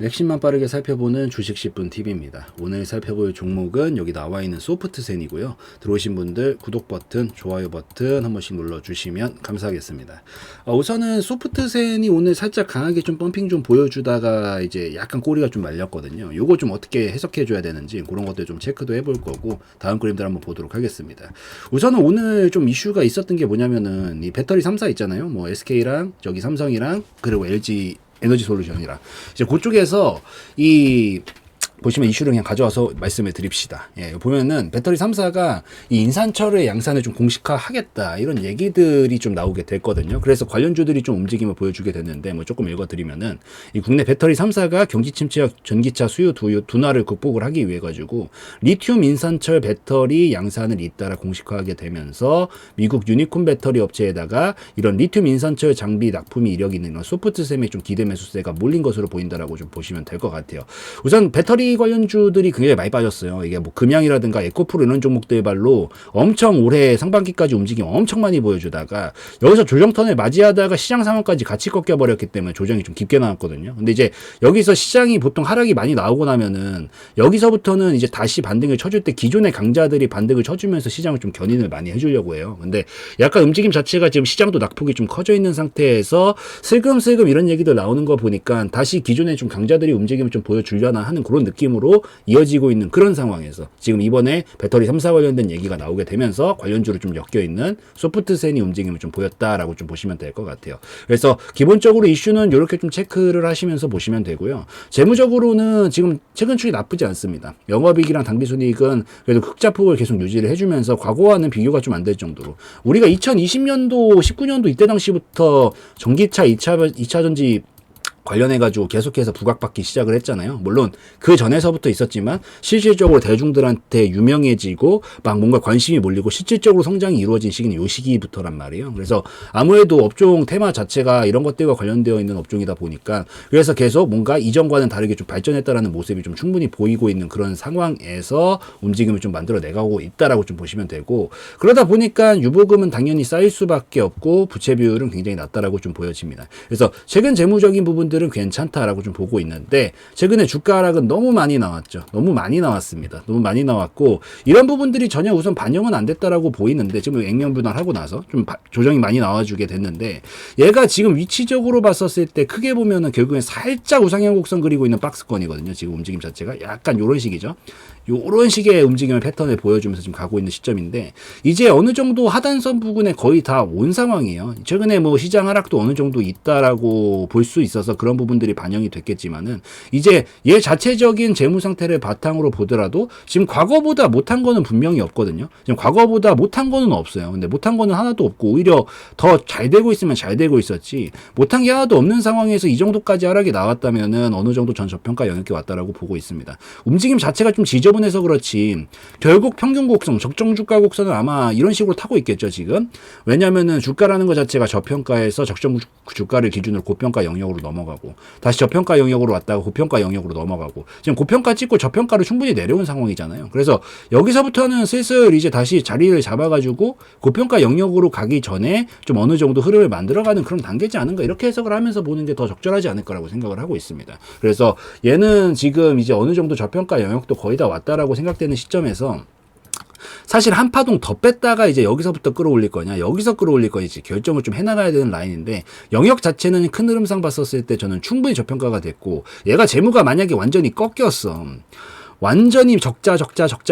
핵심만 빠르게 살펴보는 주식 10분 팁입니다. 오늘 살펴볼 종목은 여기 나와 있는 소프트센이고요. 들어오신 분들 구독 버튼, 좋아요 버튼 한 번씩 눌러주시면 감사하겠습니다. 우선은 소프트센이 오늘 살짝 강하게 좀 펌핑 좀 보여주다가 이제 약간 꼬리가 좀 말렸거든요. 요거 좀 어떻게 해석해 줘야 되는지 그런 것들 좀 체크도 해볼 거고 다음 그림들 한번 보도록 하겠습니다. 우선은 오늘 좀 이슈가 있었던 게 뭐냐면은 이 배터리 3사 있잖아요. 뭐 SK랑 저기 삼성이랑 그리고 LG 에너지 솔루션이라 이제 그쪽에서 이 보시면 이슈를 그냥 가져와서 말씀을 드립시다. 예, 보면은 배터리 3사가 이 인산철의 양산을 좀 공식화하겠다 이런 얘기들이 좀 나오게 됐거든요. 그래서 관련주들이 좀 움직임을 보여주게 됐는데 뭐 조금 읽어드리면은 이 국내 배터리 3사가 경기 침체와 전기차 수요 둔화를 극복을 하기 위해 가지고 리튬 인산철 배터리 양산을 잇따라 공식화하게 되면서 미국 유니콘 배터리 업체에다가 이런 리튬 인산철 장비 납품이 이력이 있는 이런 소프트셈에 좀 기대 매수세가 몰린 것으로 보인다라고 좀 보시면 될 것 같아요. 우선 배터리 관련주들이 굉장히 많이 빠졌어요. 이게 뭐 금양이라든가 에코프로 이런 종목들발로 엄청 올해 상반기까지 움직임 엄청 많이 보여주다가 여기서 조정턴을 맞이하다가 시장 상황까지 같이 꺾여버렸기 때문에 조정이 좀 깊게 나왔거든요. 근데 이제 여기서 시장이 보통 하락이 많이 나오고 나면은 여기서부터는 이제 다시 반등을 쳐줄 때 기존의 강자들이 반등을 쳐주면서 시장을 좀 견인을 많이 해주려고 해요. 근데 약간 움직임 자체가 지금 시장도 낙폭이 좀 커져 있는 상태에서 슬금슬금 이런 얘기들 나오는 거 보니까 다시 기존의 좀 강자들이 움직임을 좀 보여주려나 하는 그런 느낌으로 이어지고 있는 그런 상황에서 지금 이번에 배터리 3사 관련된 얘기가 나오게 되면서 관련주로 좀 엮여있는 소프트센이 움직임을 좀 보였다라고 좀 보시면 될 것 같아요. 그래서 기본적으로 이슈는 이렇게 좀 체크를 하시면서 보시면 되고요. 재무적으로는 지금 최근 추이 나쁘지 않습니다. 영업이익이랑 당기순이익은 그래도 흑자폭을 계속 유지를 해주면서 과거와는 비교가 좀 안 될 정도로 우리가 2020년도 19년도 이때 당시부터 전기차 2차 전지 관련해가지고 계속해서 부각받기 시작을 했잖아요. 물론 그 전에서부터 있었지만 실질적으로 대중들한테 유명해지고 막 뭔가 관심이 몰리고 실질적으로 성장이 이루어진 시기는 이 시기부터란 말이에요. 그래서 아무래도 업종 테마 자체가 이런 것들과 관련되어 있는 업종이다 보니까 그래서 계속 뭔가 이전과는 다르게 좀 발전했다라는 모습이 좀 충분히 보이고 있는 그런 상황에서 움직임을 좀 만들어내가고 있다라고 좀 보시면 되고 그러다 보니까 유보금은 당연히 쌓일 수밖에 없고 부채 비율은 굉장히 낮다라고 좀 보여집니다. 그래서 최근 재무적인 부분들은 괜찮다라고 좀 보고 있는데 최근에 주가 하락은 너무 많이 나왔죠. 너무 많이 나왔습니다. 너무 많이 나왔고 이런 부분들이 전혀 우선 반영은 안 됐다라고 보이는데 지금 액면 분할하고 나서 좀 조정이 많이 나와주게 됐는데 얘가 지금 위치적으로 봤었을 때 크게 보면은 결국엔 살짝 우상향 곡선 그리고 있는 박스권이거든요. 지금 움직임 자체가 약간 요런 식이죠. 요런 식의 움직임을 패턴을 보여주면서 지금 가고 있는 시점인데 이제 어느 정도 하단선 부근에 거의 다 온 상황이에요. 최근에 뭐 시장 하락도 어느 정도 있다라고 볼 수 있어서 그런 부분들이 반영이 됐겠지만은 이제 얘 자체적인 재무 상태를 바탕으로 보더라도 지금 과거보다 못한 거는 분명히 없거든요. 지금 과거보다 못한 거는 없어요. 근데 못한 거는 하나도 없고 오히려 더 잘 되고 있으면 잘 되고 있었지 못한 게 하나도 없는 상황에서 이 정도까지 하락이 나왔다면은 어느 정도 전 저평가 영역에 왔다라고 보고 있습니다. 움직임 자체가 좀 지저분해서 그렇지 결국 평균 곡선, 적정 주가 곡선은 아마 이런 식으로 타고 있겠죠 지금. 왜냐면은 주가라는 것 자체가 저평가에서 적정 주가를 기준으로 고평가 영역으로 넘어가고 다시 저평가 영역으로 왔다가 고평가 영역으로 넘어가고 지금 고평가 찍고 저평가를 충분히 내려온 상황이잖아요. 그래서 여기서부터는 슬슬 이제 다시 자리를 잡아가지고 고평가 영역으로 가기 전에 좀 어느 정도 흐름을 만들어가는 그런 단계지 않은가 이렇게 해석을 하면서 보는 게 더 적절하지 않을까라고 생각을 하고 있습니다. 그래서 얘는 지금 이제 어느 정도 저평가 영역도 거의 다 왔다라고 생각되는 시점에서 사실 한 파동 더 뺐다가 이제 여기서부터 끌어올릴 거냐 여기서 끌어올릴 거냐 결정을 좀 해나가야 되는 라인인데 영역 자체는 큰 흐름상 봤었을 때 저는 충분히 저평가가 됐고 얘가 재무가 만약에 완전히 꺾였어 완전히 적자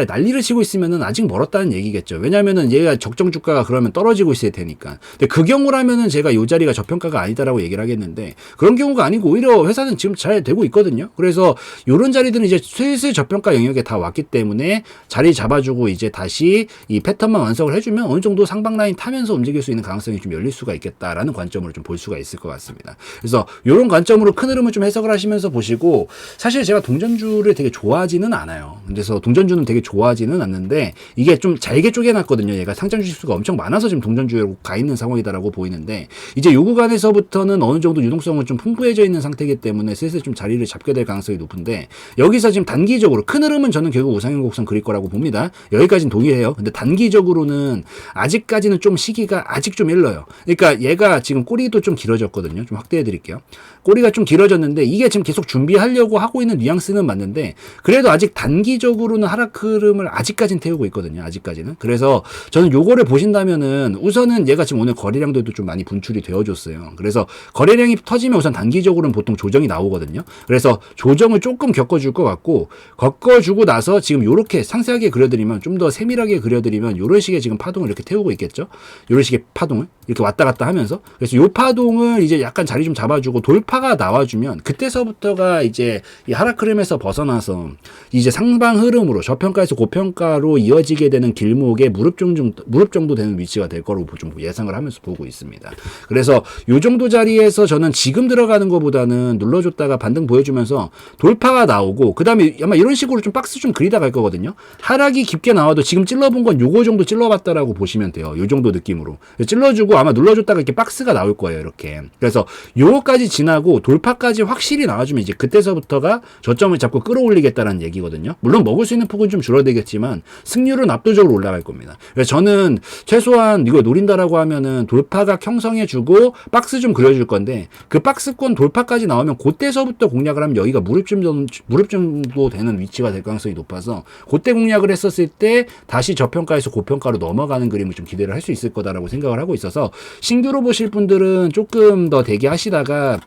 난리를 치고 있으면은 아직 멀었다는 얘기겠죠. 왜냐면은 얘가 적정 주가가 그러면 떨어지고 있을 테니까. 근데 그 경우라면은 제가 요 자리가 저평가가 아니다라고 얘기를 하겠는데 그런 경우가 아니고 오히려 회사는 지금 잘 되고 있거든요. 그래서 요런 자리들은 이제 슬슬 저평가 영역에 다 왔기 때문에 자리 잡아주고 이제 다시 이 패턴만 완성을 해주면 어느 정도 상방 라인 타면서 움직일 수 있는 가능성이 좀 열릴 수가 있겠다라는 관점으로 좀 볼 수가 있을 것 같습니다. 그래서 요런 관점으로 큰 흐름을 좀 해석을 하시면서 보시고 사실 제가 동전주를 되게 좋아하지는 않아요. 그래서 동전주는 되게 좋아하지는 않는데 이게 좀 잘게 쪼개놨거든요. 얘가 상장 주식수가 엄청 많아서 지금 동전주에 가 있는 상황이다라고 보이는데 이제 요 구간에서부터는 어느 정도 유동성은 좀 풍부해져 있는 상태이기 때문에 슬슬 좀 자리를 잡게 될 가능성이 높은데 여기서 지금 단기적으로 큰 흐름은 저는 결국 우상향 곡선 그릴 거라고 봅니다. 여기까지는 동의해요. 근데 단기적으로는 아직까지는 좀 시기가 아직 좀 일러요. 그러니까 얘가 지금 꼬리도 좀 길어졌거든요. 좀 확대해 드릴게요. 꼬리가 좀 길어졌는데 이게 지금 계속 준비하려고 하고 있는 뉘앙스는 맞는데 그래도 아직 단기적으로는 하락 흐름을 아직까지는 태우고 있거든요. 아직까지는. 그래서 저는 요거를 보신다면은 우선은 얘가 지금 오늘 거래량도 좀 많이 분출이 되어줬어요. 그래서 거래량이 터지면 우선 단기적으로는 보통 조정이 나오거든요. 그래서 조정을 조금 겪어줄 것 같고 겪어주고 나서 지금 요렇게 상세하게 그려드리면 좀 더 세밀하게 그려드리면 요런 식의 지금 파동을 이렇게 태우고 있겠죠. 요런 식의 파동을 이렇게 왔다 갔다 하면서 그래서 요 파동을 이제 약간 자리 좀 잡아주고 돌파가 나와주면 그때서부터가 이제 이 하락 흐름에서 벗어나서 이제 상방 흐름으로 저평가에서 고평가로 이어지게 되는 길목에 무릎 정도 되는 위치가 될 거로 좀 예상을 하면서 보고 있습니다. 그래서 요 정도 자리에서 저는 지금 들어가는 것보다는 눌러줬다가 반등 보여주면서 돌파가 나오고 그 다음에 아마 이런 식으로 좀 박스 좀 그리다 갈 거거든요. 하락이 깊게 나와도 지금 찔러본 건 요거 정도 찔러봤다라고 보시면 돼요. 요 정도 느낌으로 찔러주고 아마 눌러줬다가 이렇게 박스가 나올 거예요. 이렇게. 그래서 요거까지 지나고 돌파까지 확실히 나와주면 이제 그때서부터가 저점을 잡고 끌어올리겠다라는 얘기거든요. 물론 먹을 수 있는 폭은 좀 줄어들겠지만 승률은 압도적으로 올라갈 겁니다. 그래서 저는 최소한 이거 노린다라고 하면은 돌파각 형성해주고 박스 좀 그려줄 건데 그 박스권 돌파까지 나오면 그때서부터 공략을 하면 여기가 무릎 정도 되는 위치가 될 가능성이 높아서 그때 공략을 했었을 때 다시 저평가에서 고평가로 넘어가는 그림을 좀 기대를 할 수 있을 거다라고 생각을 하고 있어서 신규로 보실 분들은 조금 더 대기하시다가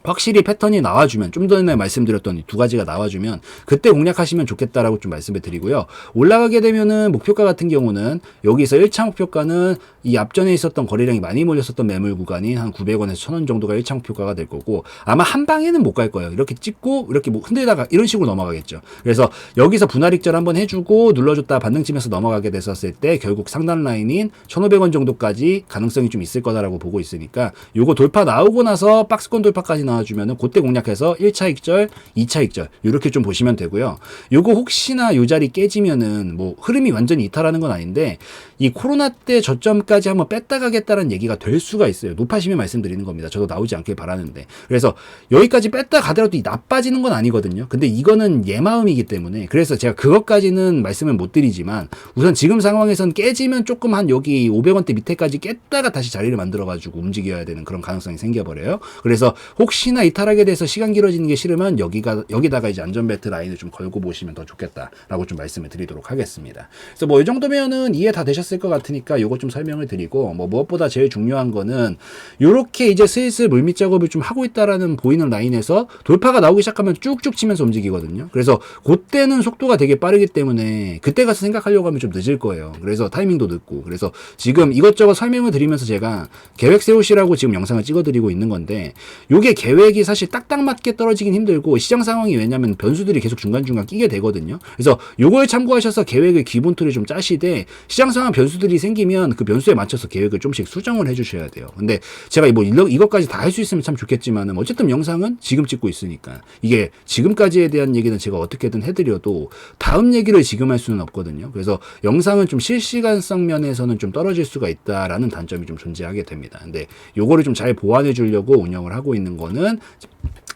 확실히 패턴이 나와주면 좀 전에 말씀드렸던 이 두 가지가 나와주면 그때 공략하시면 좋겠다라고 좀 말씀을 드리고요. 올라가게 되면은 목표가 같은 경우는 여기서 1차 목표가는 이 앞전에 있었던 거래량이 많이 몰렸었던 매물 구간인 한 900원에서 1000원 정도가 1차 목표가가 될 거고 아마 한 방에는 못 갈 거예요. 이렇게 찍고 이렇게 뭐 흔들다가 이런 식으로 넘어가겠죠. 그래서 여기서 분할익절 한번 해주고 눌러줬다 반등치면서 넘어가게 됐었을 때 결국 상단 라인인 1500원 정도까지 가능성이 좀 있을 거다라고 보고 있으니까 요거 돌파 나오고 나서 박스권 돌파까지 나와주면은 그때 공략해서 1차 익절, 2차 익절 이렇게 좀 보시면 되고요. 요거 혹시나 요 자리 깨지면은 뭐 흐름이 완전히 이탈하는 건 아닌데 이 코로나 때 저점까지 한번 뺐다 가겠다는 얘기가 될 수가 있어요. 높아시면 말씀드리는 겁니다. 저도 나오지 않길 바라는데. 그래서 여기까지 뺐다 가더라도 나빠지는 건 아니거든요. 근데 이거는 얘 마음이기 때문에 그래서 제가 그것까지는 말씀을 못 드리지만 우선 지금 상황에선 깨지면 조금 한 여기 500원대 밑에까지 깼다가 다시 자리를 만들어가지고 움직여야 되는 그런 가능성이 생겨버려요. 그래서 혹시나 이탈하게 돼서 시간 길어지는 게 싫으면 여기다가 이제 안전벨트 라인을 좀 걸고 보시면 더 좋겠다라고 좀 말씀을 드리도록 하겠습니다. 그래서 뭐 이 정도면은 이해 다 되셨을 것 같으니까 요거 좀 설명을 드리고 뭐 무엇보다 제일 중요한 거는 요렇게 이제 슬슬 물밑 작업을 좀 하고 있다라는 보이는 라인에서 돌파가 나오기 시작하면 쭉쭉 치면서 움직이거든요. 그래서 그때는 속도가 되게 빠르기 때문에 그때 가서 생각하려고 하면 좀 늦을 거예요. 그래서 타이밍도 늦고 그래서 지금 이것저것 설명을 드리면서 제가 계획 세우시라고 지금 영상을 찍어드리고 있는 건데 요게 계획이 사실 딱딱 맞게 떨어지긴 힘들고 시장 상황이 왜냐면 변수들이 계속 중간중간 끼게 되거든요. 그래서 요걸 참고하셔서 계획의 기본 틀을 좀 짜시되 시장 상황 변수들이 생기면 그 변수에 맞춰서 계획을 좀씩 수정을 해주셔야 돼요. 근데 제가 뭐 이것까지 다 할 수 있으면 참 좋겠지만은 어쨌든 영상은 지금 찍고 있으니까 이게 지금까지에 대한 얘기는 제가 어떻게든 해드려도 다음 얘기를 지금 할 수는 없거든요. 그래서 영상은 좀 실시간성 면에서는 좀 떨어질 수가 있다라는 단점이 좀 존재하게 됩니다. 근데 요거를 좀 잘 보완해 주려고 운영을 하고 있는 거는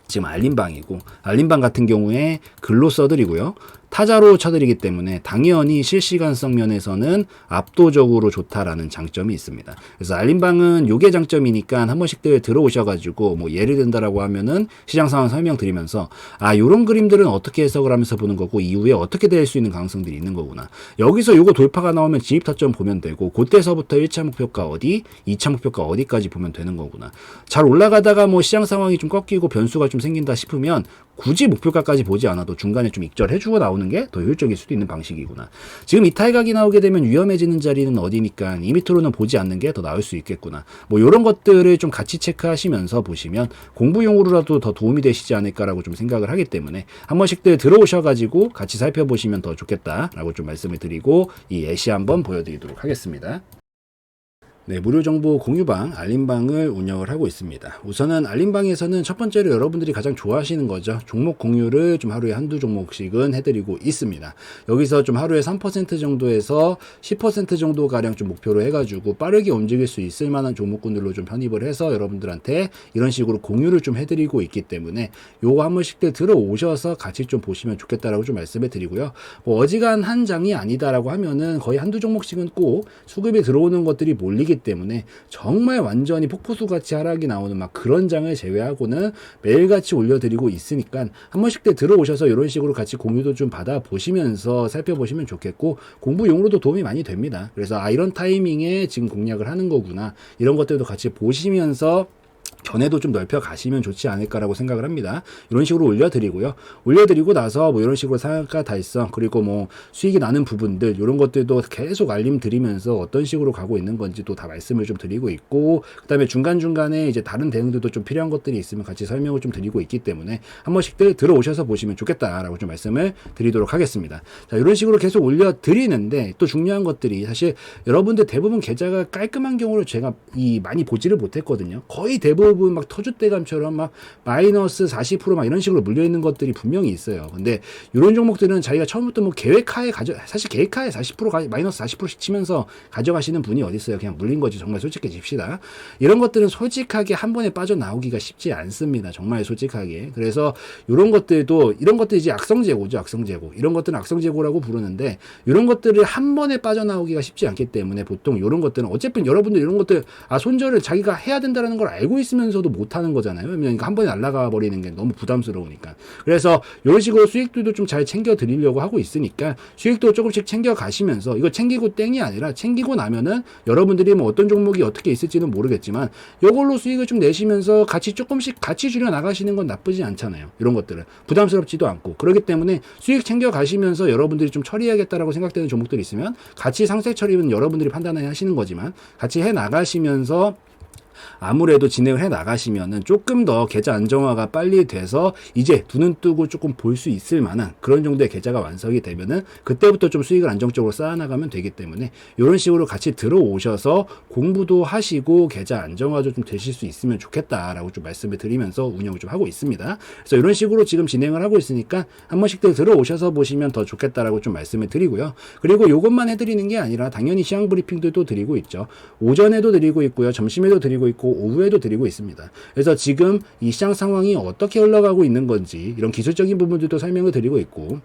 지금 알림방이고 알림방 같은 경우에 글로 써드리고요. 타자로 쳐드리기 때문에 당연히 실시간성 면에서는 압도적으로 좋다라는 장점이 있습니다. 그래서 알림방은 요게 장점이니까 한 번씩들 들어오셔가지고 뭐 예를 든다라고 하면은 시장 상황 설명드리면서 아 요런 그림들은 어떻게 해석을 하면서 보는 거고 이후에 어떻게 될 수 있는 가능성들이 있는 거구나. 여기서 요거 돌파가 나오면 진입 타점 보면 되고 그때서부터 1차 목표가 어디, 2차 목표가 어디까지 보면 되는 거구나. 잘 올라가다가 뭐 시장 상황이 좀 꺾이고 변수가 좀 생긴다 싶으면 굳이 목표가까지 보지 않아도 중간에 좀 익절해주고 나오는 게 더 효율적일 수도 있는 방식이구나. 지금 이탈각이 나오게 되면 위험해지는 자리는 어디니까 이 밑으로는 보지 않는 게 더 나을 수 있겠구나. 뭐 이런 것들을 좀 같이 체크하시면서 보시면 공부용으로라도 더 도움이 되시지 않을까라고 좀 생각을 하기 때문에 한 번씩들 들어오셔가지고 같이 살펴보시면 더 좋겠다라고 좀 말씀을 드리고 이 예시 한번 보여드리도록 하겠습니다. 네, 무료 정보 공유방, 알림방을 운영을 하고 있습니다. 우선은 알림방에서는 첫 번째로 여러분들이 가장 좋아하시는 거죠. 종목 공유를 좀 하루에 한두 종목씩은 해드리고 있습니다. 여기서 좀 하루에 3% 정도에서 10% 정도 가량 좀 목표로 해가지고 빠르게 움직일 수 있을 만한 종목군들로 좀 편입을 해서 여러분들한테 이런 식으로 공유를 좀 해드리고 있기 때문에 요거 한 번씩들 들어오셔서 같이 좀 보시면 좋겠다라고 좀 말씀을 드리고요. 뭐 어지간한 장이 아니다라고 하면은 거의 한두 종목씩은 꼭 수급이 들어오는 것들이 몰리기 때문에 정말 완전히 폭포수같이 하락이 나오는 막 그런 장을 제외하고는 매일같이 올려드리고 있으니까 한 번씩 때 들어오셔서 이런 식으로 같이 공유도 좀 받아보시면서 살펴보시면 좋겠고 공부용으로도 도움이 많이 됩니다. 그래서 이런 타이밍에 지금 공략을 하는 거구나 이런 것들도 같이 보시면서 견해도 좀 넓혀 가시면 좋지 않을까라고 생각을 합니다. 이런 식으로 올려드리고요. 올려드리고 나서 뭐 이런 식으로 상한가 달성 그리고 뭐 수익이 나는 부분들 이런 것들도 계속 알림 드리면서 어떤 식으로 가고 있는 건지도 다 말씀을 좀 드리고 있고 그 다음에 중간중간에 이제 다른 대응들도 좀 필요한 것들이 있으면 같이 설명을 좀 드리고 있기 때문에 한 번씩들 들어오셔서 보시면 좋겠다라고 좀 말씀을 드리도록 하겠습니다. 자, 이런 식으로 계속 올려드리는데 또 중요한 것들이 사실 여러분들 대부분 계좌가 깔끔한 경우를 제가 많이 보지를 못했거든요. 거의 대부분 막 터줏대감처럼 막 마이너스 40%막 이런 식으로 물려있는 것들이 분명히 있어요. 근데 이런 종목들은 자기가 처음부터 뭐 계획하에 사실 계획하에 40% 마이너스 40%씩 치면서 가져가시는 분이 어디 있어요. 그냥 물린 거지. 정말 솔직해집시다. 이런 것들은 솔직하게 한 번에 빠져나오기가 쉽지 않습니다. 정말 솔직하게. 그래서 이런 것들도 이런 것들이 이제 악성재고죠. 악성재고. 이런 것들은 악성재고라고 부르는데 이런 것들을 한 번에 빠져나오기가 쉽지 않기 때문에 보통 이런 것들은 어차피 여러분들 이런 것들 손절을 자기가 해야 된다는 걸 알고 있으면 서도 못하는 거잖아요. 그러니까 한 번에 날아가 버리는 게 너무 부담스러우니까. 그래서 이런 식으로 수익들도 좀 잘 챙겨 드리려고 하고 있으니까 수익도 조금씩 챙겨 가시면서 이거 챙기고 땡이 아니라 챙기고 나면은 여러분들이 뭐 어떤 종목이 어떻게 있을지는 모르겠지만 이걸로 수익을 좀 내시면서 같이 조금씩 같이 줄여 나가시는 건 나쁘지 않잖아요. 이런 것들은 부담스럽지도 않고 그렇기 때문에 수익 챙겨 가시면서 여러분들이 좀 처리해야겠다라고 생각되는 종목들이 있으면 같이 상세 처리는 여러분들이 판단해야 하시는 거지만 같이 해 나가시면서 아무래도 진행을 해 나가시면은 조금 더 계좌 안정화가 빨리 돼서 이제 두 눈 뜨고 조금 볼 수 있을 만한 그런 정도의 계좌가 완성이 되면은 그때부터 좀 수익을 안정적으로 쌓아나가면 되기 때문에 이런 식으로 같이 들어오셔서 공부도 하시고 계좌 안정화도 좀 되실 수 있으면 좋겠다라고 좀 말씀을 드리면서 운영을 좀 하고 있습니다. 그래서 이런 식으로 지금 진행을 하고 있으니까 한 번씩들 들어오셔서 보시면 더 좋겠다라고 좀 말씀을 드리고요. 그리고 이것만 해드리는 게 아니라 당연히 시황 브리핑도 드리고 있죠. 오전에도 드리고 있고요. 점심에도 드리고 있고 오후에도 드리고 있습니다. 그래서 지금 이 시장 상황이 어떻게 흘러가고 있는 건지 이런 기술적인 부분들도 설명을 드리고 있고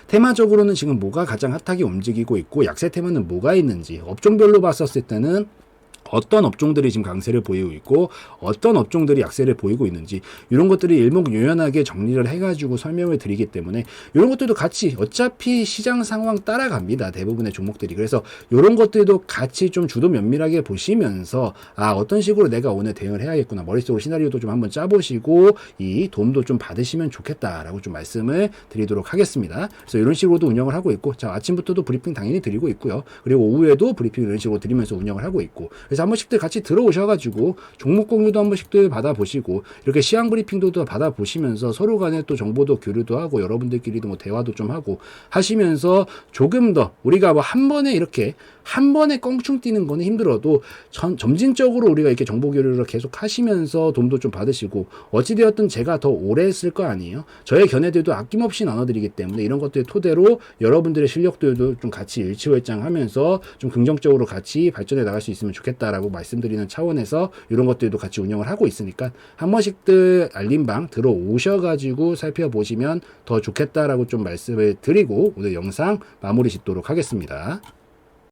테마적으로는 지금 뭐가 가장 핫하게 움직이고 있고 약세 테마는 뭐가 있는지 업종별로 봤었을 때는 어떤 업종들이 지금 강세를 보이고 있고 어떤 업종들이 약세를 보이고 있는지 이런 것들이 일목요연하게 정리를 해가지고 설명을 드리기 때문에 이런 것들도 같이 어차피 시장 상황 따라갑니다. 대부분의 종목들이. 그래서 이런 것들도 같이 좀 주도 면밀하게 보시면서 어떤 식으로 내가 오늘 대응을 해야겠구나. 머릿속으로 시나리오도 좀 한번 짜보시고 이 도움도 좀 받으시면 좋겠다라고 좀 말씀을 드리도록 하겠습니다. 그래서 이런 식으로도 운영을 하고 있고 자 아침부터도 브리핑 당연히 드리고 있고요. 그리고 오후에도 브리핑 이런 식으로 드리면서 운영을 하고 있고 그래서 한 번씩들 같이 들어오셔가지고 종목 공유도 한 번씩들 받아보시고 이렇게 시황 브리핑도 받아보시면서 서로 간에 또 정보도 교류도 하고 여러분들끼리도 뭐 대화도 좀 하고 하시면서 조금 더 우리가 뭐 한 번에 이렇게 한 번에 껑충 뛰는 거는 힘들어도 점진적으로 우리가 이렇게 정보 교류를 계속 하시면서 도움도 좀 받으시고 어찌되었든 제가 더 오래 했을 거 아니에요. 저의 견해들도 아낌없이 나눠드리기 때문에 이런 것들 토대로 여러분들의 실력들도 좀 같이 일치월장하면서 좀 긍정적으로 같이 발전해 나갈 수 있으면 좋겠다라고 말씀드리는 차원에서 이런 것들도 같이 운영을 하고 있으니까 한 번씩들 알림방 들어오셔가지고 살펴보시면 더 좋겠다라고 좀 말씀을 드리고 오늘 영상 마무리 짓도록 하겠습니다.